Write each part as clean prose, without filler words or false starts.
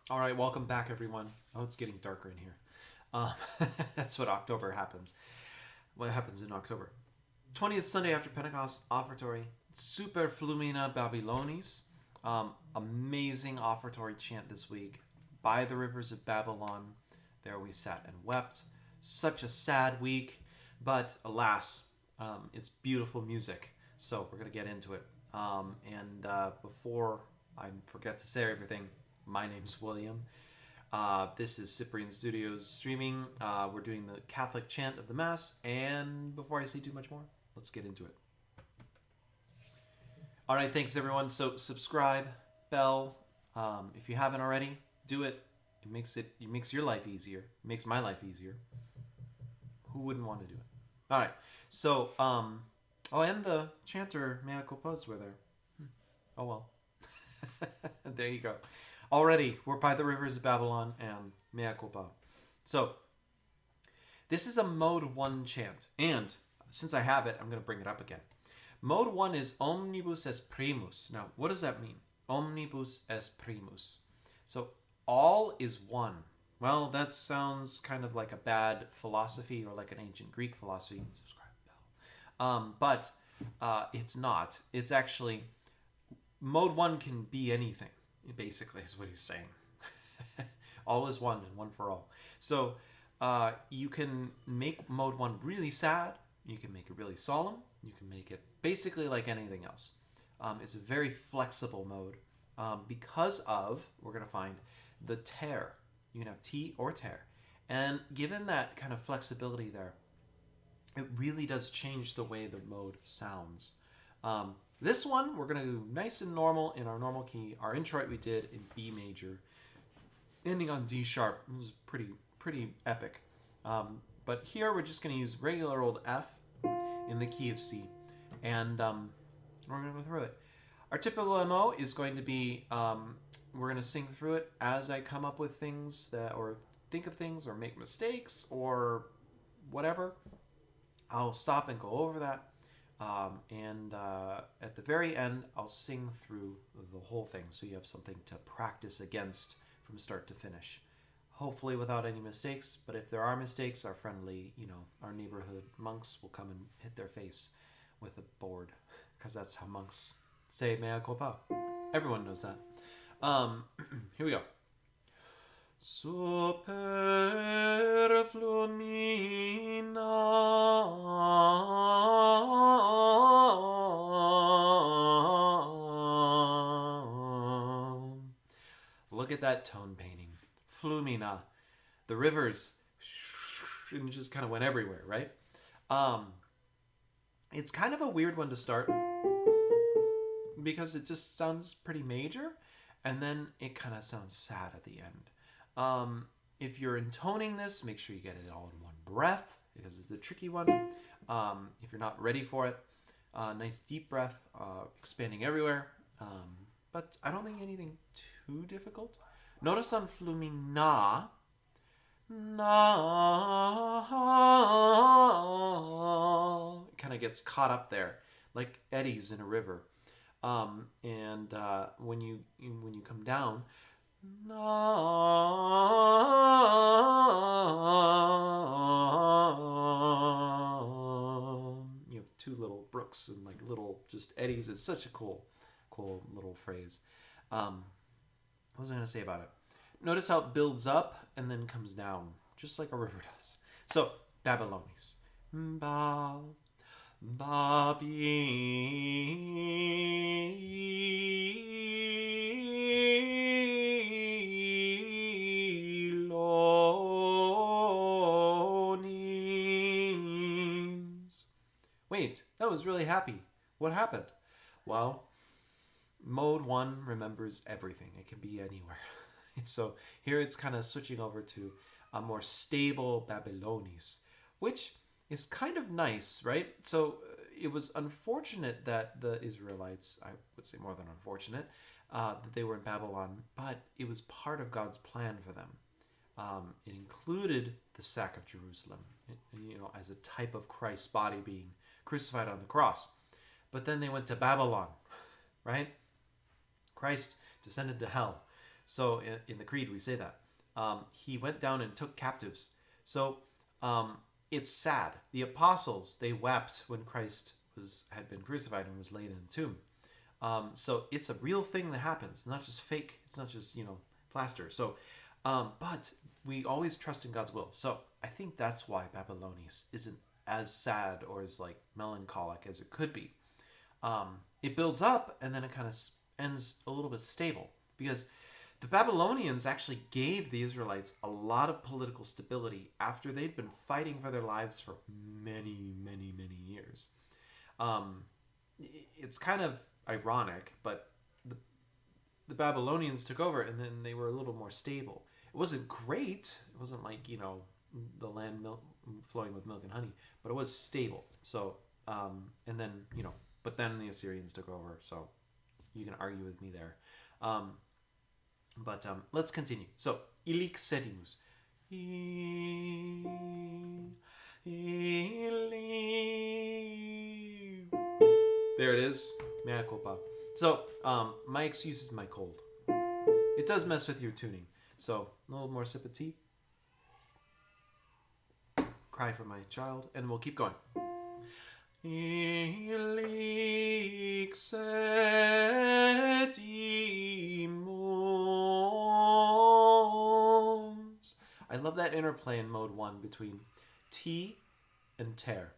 All right, welcome back, everyone. Oh, it's getting darker in here. Um, that's what October happens. What happens in October? 20th Sunday after Pentecost, Offertory, Super Flumina Babylonis. Amazing Offertory chant this week. By the rivers of Babylon, there we sat and wept. Such a sad week, but alas, it's beautiful music. So we're going to get into it. And before I forget to say everything, my name's William. This is Cyprian Studios streaming. We're doing the Catholic chant of the Mass. And before I say too much more, let's get into it. All right, thanks everyone. So subscribe, bell. If you haven't already, do it. It makes your life easier. It makes my life easier. Who wouldn't want to do it? All right. So oh, and the chanter mea culpas were there. Oh well. There you go. Already, we're by the rivers of Babylon and mea culpa. So this is a mode 1 chant, and since I have it, I'm going to bring it up again. Mode 1 is omnibus es primus. Now, what does that mean? Omnibus es primus. So all is one. Well, that sounds kind of like a bad philosophy or like an ancient Greek philosophy. Subscribe, bell. But it's not. It's actually mode 1 can be anything. Basically, is what he's saying. All is one and one for all. So you can make mode 1 really sad. You can make it really solemn. You can make it basically like anything else. It's a very flexible mode because of, we're going to find, the ter. You can have T or ter. And given that kind of flexibility there, it really does change the way the mode sounds. This one, we're going to do nice and normal in our normal key. Our introit we did in B major, ending on D sharp. It was pretty epic. But here we're just going to use regular old F in the key of C. And we're going to go through it. Our typical MO is going to be, we're going to sing through it as I come up with things that, or think of things, or make mistakes, or whatever. I'll stop and go over that. And at the very end, I'll sing through the whole thing so you have something to practice against from start to finish. Hopefully without any mistakes, but if there are mistakes, our friendly, our neighborhood monks will come and hit their face with a board, because that's how monks say mea culpa. Everyone knows that. Here we go. Super Flumina. Look at that tone painting. Flumina. The rivers. And it just kind of went everywhere, right? It's kind of a weird one to start because it just sounds pretty major, and then it kind of sounds sad at the end. If you're intoning this, make sure you get it all in one breath because it's a tricky one. If you're not ready for it, nice deep breath, expanding everywhere. But I don't think anything too difficult. Notice on Flumina, it kind of gets caught up there, like eddies in a river. And when you come down, you have two little brooks and like little just eddies. It's such a cool little phrase. What was I going to say about it? Notice how it builds up and then comes down, just like a river does. So, Babylonis. Ba, Babylonis. Wait, that was really happy. What happened? Well, mode 1 remembers everything. It can be anywhere. So here it's kind of switching over to a more stable Babylonis, which is kind of nice, right? So it was unfortunate that the Israelites, I would say more than unfortunate, that they were in Babylon, but it was part of God's plan for them. It included the sack of Jerusalem, as a type of Christ's body being crucified on the cross. But then they went to Babylon, right? Christ descended to hell. So in the creed we say that. He went down and took captives. So it's sad. The apostles, they wept when Christ had been crucified and was laid in the tomb. So it's a real thing that happens, not just fake. It's not just plaster. So, but we always trust in God's will. So I think that's why Babylonius isn't as sad or as like melancholic as it could be. It builds up and then it kind of ends a little bit stable, because the Babylonians actually gave the Israelites a lot of political stability after they'd been fighting for their lives for many, many, many years. It's kind of ironic, but the Babylonians took over and then they were a little more stable. It wasn't great. It wasn't like, the land flowing with milk and honey, but it was stable. So, and then, but then the Assyrians took over. So you can argue with me there. But let's continue. So, ilik sedimus. There it is. Mea culpa. So, my excuse is my cold. It does mess with your tuning. So, a little more sip of tea. Cry for my child, and we'll keep going. Ilik sedimus. I love that interplay in mode 1 between T and ter.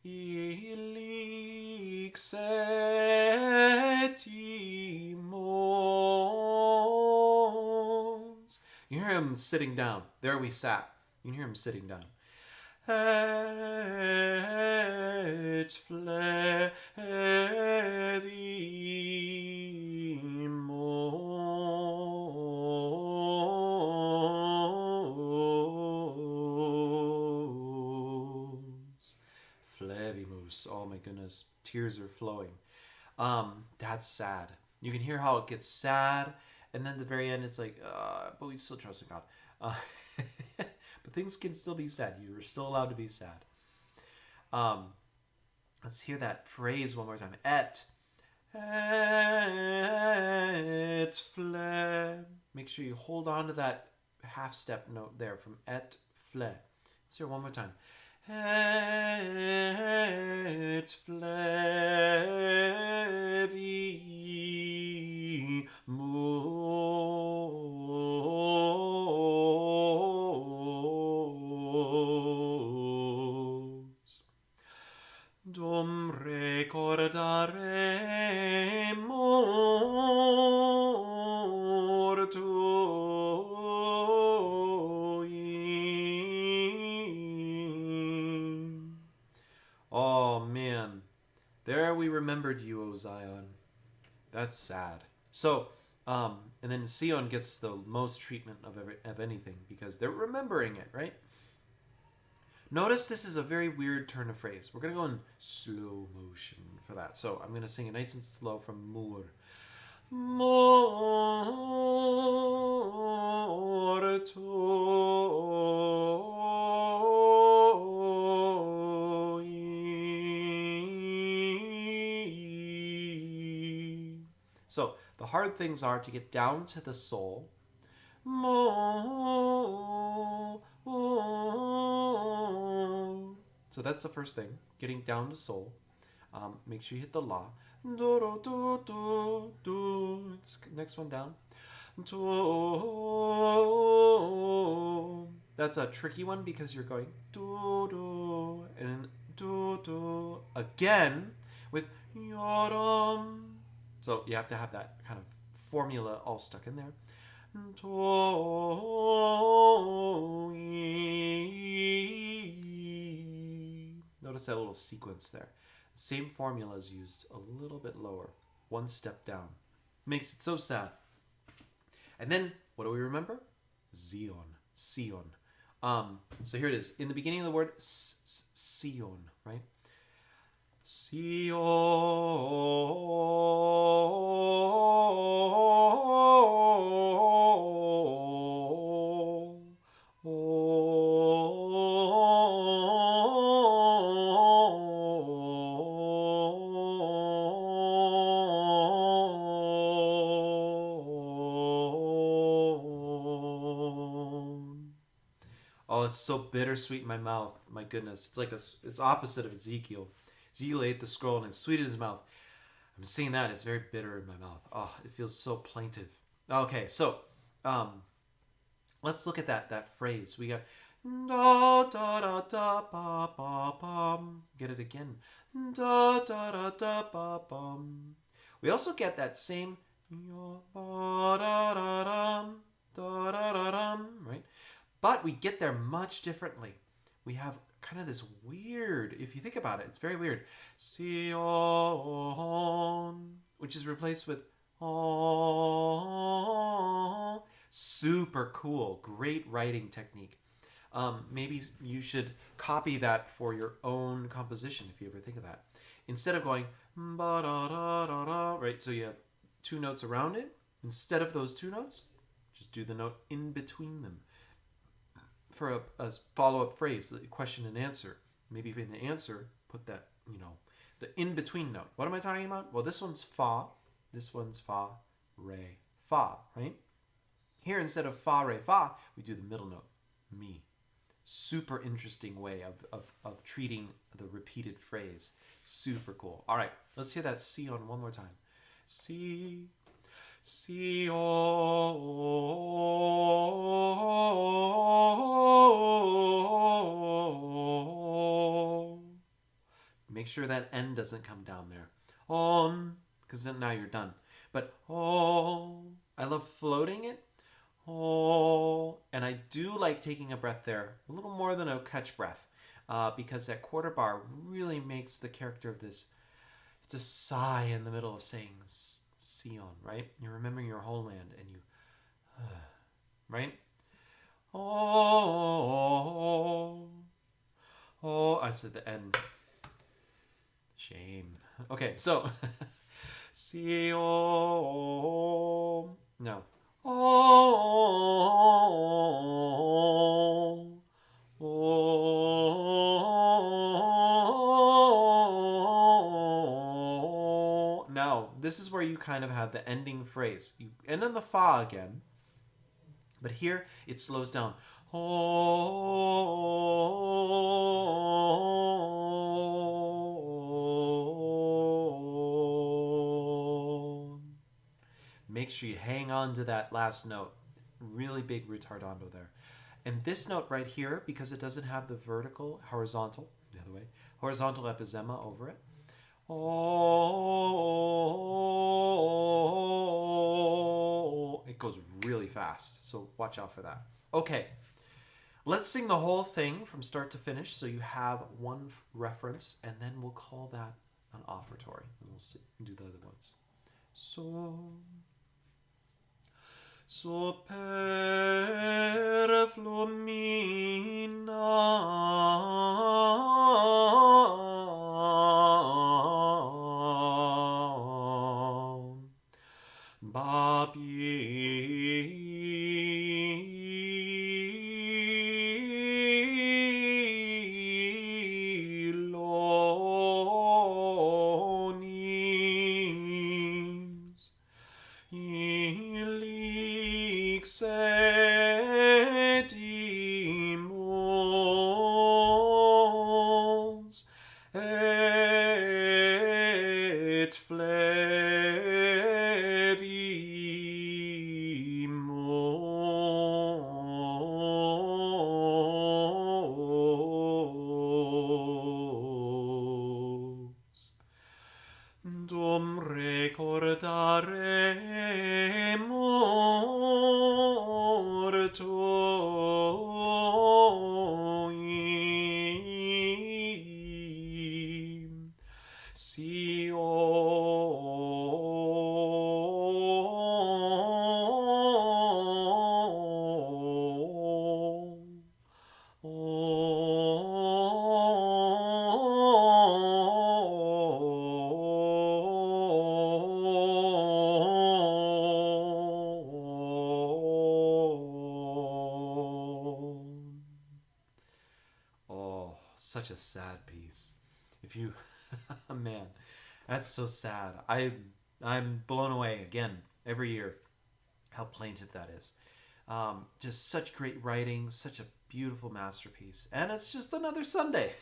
Ilik sedimus. You hear him sitting down. There we sat. You can hear him sitting down. Et flevimus. Oh my goodness, tears are flowing. That's sad. You can hear how it gets sad, and then at the very end it's like, but we still trust in God. But things can still be sad. You're still allowed to be sad. Let's hear that phrase one more time. Et fle. Make sure you hold on to that half step note there from et fle. Let's hear it one more time. Et flevi dum recordaremur tui. Oh man, there we remembered you, O Zion. That's sad. So, and then Sion gets the most treatment of anything because they're remembering it, right? Notice this is a very weird turn of phrase. We're going to go in slow motion for that. So I'm going to sing it nice and slow from Mur. Mor toi. So the hard things are to get down to the soul. So that's the first thing, getting down to soul. Make sure you hit the la. Do, do, do, do, do. It's next one down. Do. That's a tricky one because you're going do, do, and do, do again with yoram. So you have to have that kind of formula all stuck in there. Notice that little sequence there. Same formula is used a little bit lower, one step down. Makes it so sad. And then, what do we remember? Zion, Sion. So here it is. In the beginning of the word, Sion, right? Sion. it's so bittersweet in my mouth. My goodness, it's like it's opposite of Ezekiel. Ezekiel ate the scroll and it's sweet in his mouth. I'm seeing that it's very bitter in my mouth. Oh, it feels so plaintive. Okay, so let's look at that phrase. We got da da da da ba ba bum. Get it again. Da da da da ba bum. We also get that same da da da dum da da da dum, right? But we get there much differently. We have kind of this weird, if you think about it, it's very weird. Sion, which is replaced with oh. Super cool. Great writing technique. Maybe you should copy that for your own composition if you ever think of that. Instead of going ba da da da da, right? So you have two notes around it. Instead of those two notes, just do the note in between them. For a follow-up phrase, the question and answer. Maybe in the answer, put that, the in-between note. What am I talking about? Well, this one's fa. This one's fa, re, fa, right? Here, instead of fa, re, fa, we do the middle note, mi. Super interesting way of treating the repeated phrase. Super cool. All right, let's hear that Sion one more time. Si, Sion. Make sure that N doesn't come down there. On, because then now you're done. But oh, I love floating it. Oh, and I do like taking a breath there, a little more than a catch breath, because that quarter bar really makes the character of this. It's a sigh in the middle of saying Sion, right? You're remembering your homeland, and you, right? Oh, I said the N. Shame. Okay, so Sion. No. Now, this is where you kind of have the ending phrase. You end on the fa again, but here it slows down. Make sure you hang on to that last note. Really big retardando there. And this note right here, because it doesn't have the vertical, horizontal, the other way, horizontal epizema over it. Oh, it goes really fast. So watch out for that. Okay, let's sing the whole thing from start to finish so you have one reference, and then we'll call that an offertory. And we'll do the other ones. So per Flumina Babylonis Ilixetimos et flebimos dum recordaremur toi Oh, such a sad piece. If you, man, that's so sad. I'm blown away again every year how plaintive that is. Just such great writing, such a beautiful masterpiece. And it's just another Sunday,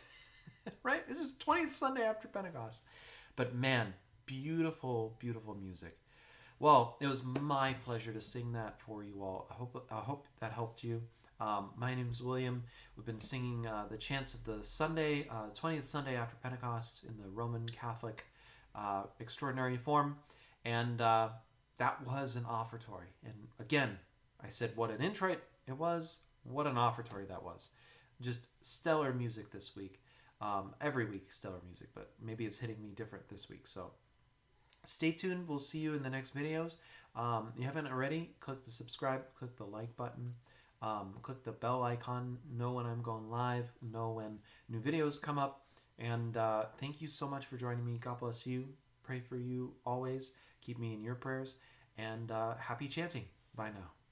right? This is 20th Sunday after Pentecost. But man, beautiful, beautiful music. Well, it was my pleasure to sing that for you all. I hope that helped you. My name's William. We've been singing the chants of the Sunday, 20th Sunday after Pentecost in the Roman Catholic extraordinary form. And that was an offertory. And again, I said what an introit it was. What an offertory that was. Just stellar music this week. Every week, stellar music, but maybe it's hitting me different this week. So stay tuned. We'll see you in the next videos. You haven't already, click the subscribe, click the like button, click the bell icon, know when I'm going live, know when new videos come up. And thank you so much for joining me. God bless you. Pray for you always. Keep me in your prayers. And happy chanting. Bye now.